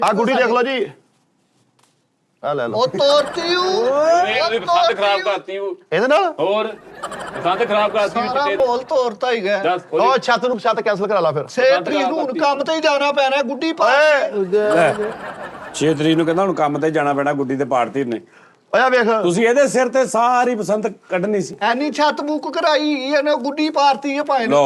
ਆ ਗੁੱਡੀ ਦੇਖ ਲਓ ਜੀ ਆ ਲੈ ਲਓ ਉਹ ਤੋਰਤੀ ਇਹਦੀ ਪਸੰਦ ਖਰਾਬ ਕਰਤੀ ਉਹ ਇਹਦੇ ਨਾਲ ਹੋਰ ਪਸੰਦ ਖਰਾਬ ਕਰਤੀ ਸਾਰਾ ਵਿੱਚ ਬੋਲ ਤੋਰਤਾ ਹੀ ਗਿਆ ਦੱਸ ਉਹ ਛੱਤ ਕੈਂਸਲ ਕਰਾ ਲਾ ਫਿਰ 6 ਤਰੀਕ ਨੂੰ ਹੁਣ ਕੰਮ ਤੇ ਹੀ ਜਾਣਾ ਪੈਣਾ ਗੁੱਡੀ ਪਾ ਕੇ। 6 ਤਰੀਕ ਨੂੰ ਕਹਿੰਦਾ ਹੁਣ ਕੰਮ ਤੇ ਜਾਣਾ ਪੈਣਾ ਗੁੱਡੀ ਤੇ ਪਾੜਤੀ ਨੇ ਓਏ ਆ ਵੇਖ ਤੁਸੀਂ ਇਹਦੇ ਸਿਰ ਤੇ ਸਾਰੀ ਬਸੰਤ ਕੱਢਣੀ ਸੀ ਐਨੀ ਛੱਤ ਬੁੱਕ ਕਰਾਈ ਇਹਨੇ ਗੁੱਡੀ ਪਾਰਤੀ ਹੈ ਭਾਵੇਂ ਲੋ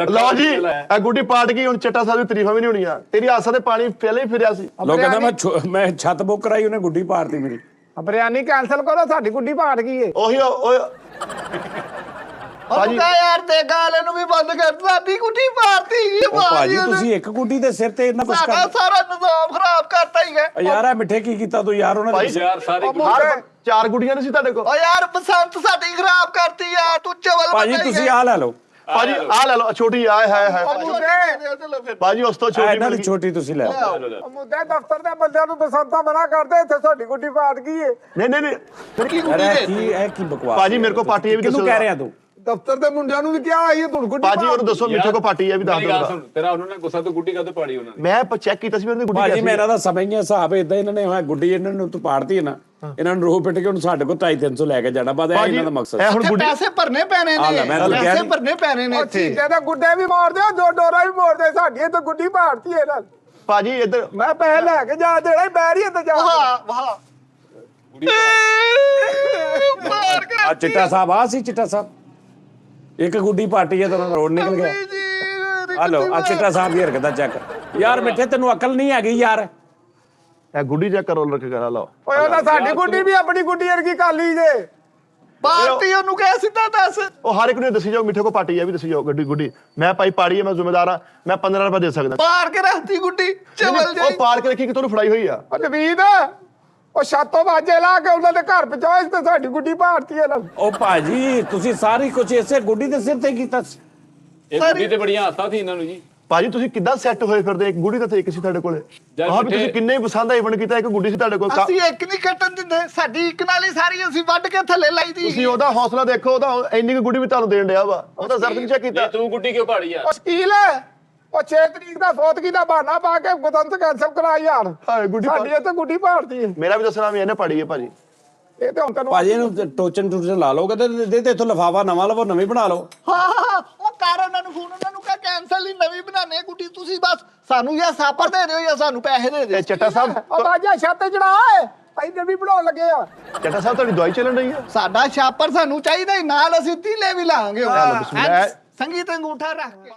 ਲਓ ਜੀ ਇਹ ਗੁੱਡੀ ਪਾਟ ਗਈ ਹੁਣ ਚਿੱਟਾ ਸਾਹਿਬ ਦੀ ਤਾਰੀਫਾਂ ਵੀ ਨਹੀਂ ਹੋਣੀਆਂ ਤੇਰੀ ਆਸਾਂ ਤੇ ਪਾਣੀ ਪਹਿਲੇ ਹੀ ਫਿਰਿਆ ਸੀ ਲੋ ਕਹਿੰਦਾ ਮੈਂ ਛੱਤ ਬੁੱਕ ਕਰਾਈ ਉਹਨੇ ਗੁੱਡੀ ਪਾੜਤੀ ਮੇਰੀ ਬਿਰਿਆਨੀ ਕੈਨਸਲ ਕਰੋ ਸਾਡੀ ਗੁੱਡੀ ਪਾੜ ਗਈ ਏ ਉਹੀ ਓਏ ਭਾਜੀ ਯਾਰ ਦੇ ਗਾਲੇ ਨੂੰ ਵੀ ਬੰਦ ਕਰ ਸਾਡੀ ਗੁੱਡੀ ਪਾਰਤੀ ਹੈ ਉਹ ਭਾਜੀ ਤੁਸੀਂ ਇੱਕ ਗੁੱਡੀ ਦੇ ਸਿਰ ਤੇ ਇੰਨਾ ਕੁਛ ਸਾਡਾ ਕਰ ਸਾਰਾ ਨਿਜ਼ਾਮ ਖਰਾਬ ਕਰਤਾ ਹੀ ਹੈ ਯਾਰ ਆ ਮਿੱਠੇ ਕੀ ਕੀਤਾ ਤੂੰ ਯਾਰ ਉਹਨਾਂ ਭਾਈ ਨੇ ਯਾਰ ਸਾਰੇ ਹਰ 4 ਗੁੱਡੀਆਂ ਨਹੀਂ ਸੀ ਤੁਹਾਡੇ ਕੋਲ ਓ ਯਾਰ ਬਸੰਤ ਸਾਡੀ ਖਰਾਬ ਕਰਤੀ ਆ ਤੂੰ ਚਵਲ ਭਾਜੀ ਤੁਸੀਂ ਆ ਲੈ ਲਓ ਭਾਜੀ ਆ ਲੈ ਲਓ ਛੋਟੀ ਆਏ ਹਾਏ ਭਾਜੀ ਉਸ ਤੋਂ ਛੋਟੀ ਇਹਨਾਂ ਦੀ ਛੋਟੀ ਤੁਸੀਂ ਲੈ ਆਓ ਮੁੱਦੇ ਦਫ਼ਤਰ ਦੇ ਬੰਦਿਆਂ ਨੂੰ ਬਸੰਤਾਂ ਮਨਾ ਕਰਦੇ ਇੱਥੇ ਸਾਡੀ ਗੁੱਡੀ ਪਾੜ ਗਈ ਏ ਨਹੀਂ ਫਿਰ ਕੀ ਗੁੱਡੀ ਅਰੇ ਦੇ ਇਹ ਕੀ ਬਕਵਾਸ ਭਾਜੀ ਮੇਰੇ ਕੋ ਪਾਟੀ ਹੈ ਵੀ ਕਿਹਨੂੰ ਦੱਸੋ ਕਹਿ ਰਿਹਾ ਤੂੰ ਦਫ਼ਤਰ ਦੇ ਮੁੰਡਿਆਂ ਨੂੰ ਵੀ ਕਿਹਾ ਆਈ ਤੁਹਾਨੂੰ ਗੁੱਡੀ ਭਾਜੀ ਉਹਨੂੰ ਦੱਸੋ ਮਿੱਠੇ ਕੋ ਪਾਟੀ ਹੈ ਵੀ ਦੱਸ ਮੇਰੀ ਗੱਲ ਦਿਓ ਸੁਣ ਤੇਰਾ ਉਹਨਾਂ ਨੇ ਗੁੱਸਾ ਤੋਂ ਗੁੱਡੀ ਕਾਹਤੋਂ ਪਾੜੀ ਉਹਨਾਂ ਨੇ ਮੈਂ ਚੈੱਕ ਕੀਤਾ ਸੀ ਉਹਨਾਂ ਦੀ ਗੁੱਡੀ ਭਾਜੀ ਕੈਸੀ ਮੇਰਾ ਤਾਂ ਸਮਝ ਨਹੀਂ ਹਿਸਾਬ ਇਦਾਂ ਇਹਨਾਂ ਨੇ ਹੋਇਆ ਗੁੱਡੀ ਇਹਨਾਂ ਨੂੰ ਤੂੰ ਪਾੜਤੀ ਹੈ ਨਾ ਇਹਨਾਂ ਨੂੰ ਰੋਹ ਪਿੱਟ ਕੇ ਹੁਣ ਸਾਡੇ ਕੋਲ 250-300 ਲੈ ਕੇ ਜਾਣਾ ਬਾਦ ਇਹ ਇਹਨਾਂ ਦਾ ਮਕਸਦ ਇਹ ਹੁਣ ਤੇ ਗੁੱਡੀ ਪੈਸੇ ਭਰਨੇ ਪੈਣੇ ਆ ਲੈ, ਨੇ ਮੈਂ ਤਾਂ ਕਿਹਾ ਪੈਸੇ ਨੀ। ਭਰਨੇ ਪੈਣੇ ਨੇ ਉਹ ਇੱਥੇ ਚੀਤੇ ਦੇ ਗੁੱਡੇ ਵੀ ਮਾਰਦੇ ਆ ਦੋ ਡੋਰਾ ਵੀ ਮਾਰਦੇ ਸਾਡੀ ਤੇ ਗੁੱਡੀ ਪਾੜਤੀ ਏ ਨਾਲ ਭਾਜੀ ਇੱਧਰ ਮੈਂ ਪੈਸੇ ਲੈ ਕੇ ਜਾ ਦੇਣਾ ਹੀ ਬੈਰੀ ਤੇ ਜਾ ਵਾਹ ਵਾਹ ਗੁੱਡੀ ਮਾਰ ਕੇ ਆ ਚਿੱਟਾ ਸਾਹਿਬ ਆ ਸੀ ਚਿੱਟਾ ਸਾਹਿਬ ਇੱਕ ਗੁੱਡੀ ਪਾਟੀ ਹੈ ਤਾਂ ਰੋਡ ਨਿਕਲ ਗਿਆ ਆ ਲੋ ਆ ਚਿੱਟਾ ਸਾਹਿਬ ਦੀ ਹਰਕਤਾਂ ਚੱਕ ਯਾਰ ਮਿੱਠੇ ਤੈਨੂੰ ਅਕਲ ਨਹੀਂ ਹੈਗੀ ਯਾਰ ਇਹ ਗੁੱਡੀ ਚੈੱਕ ਕਰੋ ਰੱਖ ਕਰਾ ਲਓ ਓਏ ਉਹਦਾ ਸਾਡੀ ਗੁੱਡੀ ਵੀ ਆਪਣੀ ਗੁੱਡੀ ਵਰਗੀ ਕਰ ਲਈ ਜੇ ਪਾਰਟੀ ਉਹਨੂੰ ਕਹਿ ਸਿੱਧਾ ਦੱਸ ਉਹ ਹਰ ਇੱਕ ਨੂੰ ਦੱਸੀ ਜਾਓ ਮਿੱਠੇ ਕੋ ਪਾਟੀ ਹੈ ਵੀ ਦੱਸੀ ਜਾਓ ਗੁੱਡੀ ਮੈਂ ਭਾਈ ਪਾੜੀ ਹੈ ਮੈਂ ਜ਼ਿੰਮੇਦਾਰ ਆ ਮੈਂ 15 ਰੁਪਏ ਦੇ ਸਕਦਾ ਪਾਰ ਕੇ ਰੱਖਤੀ ਗੁੱਡੀ ਚਵਲ ਉਹ ਜਾਈ ਪਾਰ ਕੇ ਰੱਖੀ ਕਿ ਤੁਹਾਨੂੰ ਫੜਾਈ ਹੋਈ ਆ ਉਹ ਨਵੀਦ ਉਹ ਛਾਤੋਂ ਬਾਜੇ ਲਾ ਕੇ ਉਹਨਾਂ ਦੇ ਘਰ ਪਹੁੰਚਾਏ ਤੇ ਸਾਡੀ ਗੁੱਡੀ ਪਾੜਤੀ ਏ ਨਾਲ ਉਹ ਭਾਜੀ ਤੁਸੀਂ ਸਾਰੀ ਕੁਝ ਇਸੇ ਗੁੱਡੀ ਦੇ ਸਿਰ ਤੇ ਕੀਤਾ ਸੀ ਇਹ ਗੁੱਡੀ ਤੇ ਬੜੀਆਂ ਆਸਾਂ ਸੀ ਇਹਨਾਂ ਨੂੰ ਜੀ ਭਾਜੀ ਤੁਸੀਂ ਕਿੱਦਾਂ ਸੈੱਟ ਹੋਏ ਫਿਰਦੇ ਇੱਕ ਗੁੱਡੀ ਤਾਂ ਇੱਕ ਸੀ ਤੁਹਾਡੇ ਕੋਲੇ ਯਾਰ ਆਹ ਵੀ ਮਿੱਠੇ- ਤੁਸੀਂ ਕਿੰਨੇ ਪਸੰਦ ਆਈ ਬਣ ਕੀਤਾ ਇੱਕ ਗੁੱਡੀ ਸੀ ਤੁਹਾਡੇ ਕੋਲ ਅਸੀਂ ਇੱਕ ਨਹੀਂ ਕੱਟਣ ਦਿੰਦੇ ਸਾਡੀ ਇੱਕ ਨਾਲ ਹੀ ਸਾਰੀ ਅਸੀਂ ਵੱਢ ਕੇ ਥੱਲੇ ਲਾਈ ਦੀ ਤੁਸੀਂ ਉਹਦਾ ਹੌਸਲਾ ਦੇਖੋ ਉਹਦਾ ਇੰਨੀ ਕੁ ਗੁੱਡੀ ਵੀ ਤੁਹਾਨੂੰ ਦੇਣ ਡਿਆ ਵਾ ਉਹਦਾ ਜ਼ਰਫ ਨਹੀਂ ਚੈੱਕ ਕੀਤਾ ਨਹੀਂ ਤੂੰ ਗੁੱਡੀ ਕਿਉਂ ਪਾੜੀ ਆ ਉਹ ਸ਼ਕੀਲ ਹੈ ਉਹ 6 ਤਰੀਕ ਦਾ ਫੌਤਗੀ ਦਾ ਬਹਾਨਾ ਪਾ ਕੇ ਬਸੰਤ ਕੈਂਸਲ ਕਰਾ ਯਾਰ ਹਾਏ ਗੁੱਡੀ ਸਾਡੀ ਇੱਥੇ ਗੁੱਡੀ ਪਾੜਤੀ ਏ ਮੇਰਾ ਵੀ ਦੱਸਣਾ ਵੀ ਇਹਨੇ ਪਾੜੀ ਹੈ ਭਾਜੀ ਇਹ ਤੇ ਹੁਣ ਤੈਨੂੰ ਭਾਜੀ ਇਹਨੂੰ ਟੋਚਨ ਟੂਚਨ ਲਾ ਲਓਗੇ ਤੇ ਦੇ ਇਥੋਂ ਲਿਫਾਫਾ ਨਵਾਂ ਲਵੋ ਨਵੀਂ ਬਣਾ ਲਓ ਹਾਂ ਉਹ ਕਰ ਉਹਨਾਂ ਨੂੰ ਫੋਨ ਉਹਨਾਂ ਨੂੰ ਕਹ ਕੈਂਸਲ ਹੀ ਨਵੀਂ ਬਣਾਣੇ ਗੁੱਡੀ ਤੁਸੀਂ ਬਸ ਸਾਨੂੰ ਜਾਂ ਸਾਪਰ ਦੇ ਦਿਓ ਜਾਂ ਸਾਨੂੰ ਪੈਸੇ ਦੇ ਦਿਓ ਇਹ ਚੱਟਾ ਸਾਹਿਬ ਉਹ ਬਾਜਾ ਛੱਤ ਚੜਾ ਏ ਅਸੀਂ ਵੀ ਬਣਾਉਣ ਲੱਗੇ ਆ ਚੱਟਾ ਸਾਹਿਬ ਤੁਹਾਡੀ ਦਵਾਈ ਚੱਲਣ ਰਹੀ ਹੈ ਸਾਡਾ ਛਾਪਰ ਸਾਨੂੰ ਚਾਹੀਦਾ ਹੀ ਨਾਲ ਅਸੀਂ ਤੀਲੇ ਵੀ ਲਾਵਾਂਗੇ ਬਿਸਮਿਲ੍ਲਾਹ। ਸੰਗੀਤ ਅੰਗੂਠਾ ਰੱਖ ਕੇ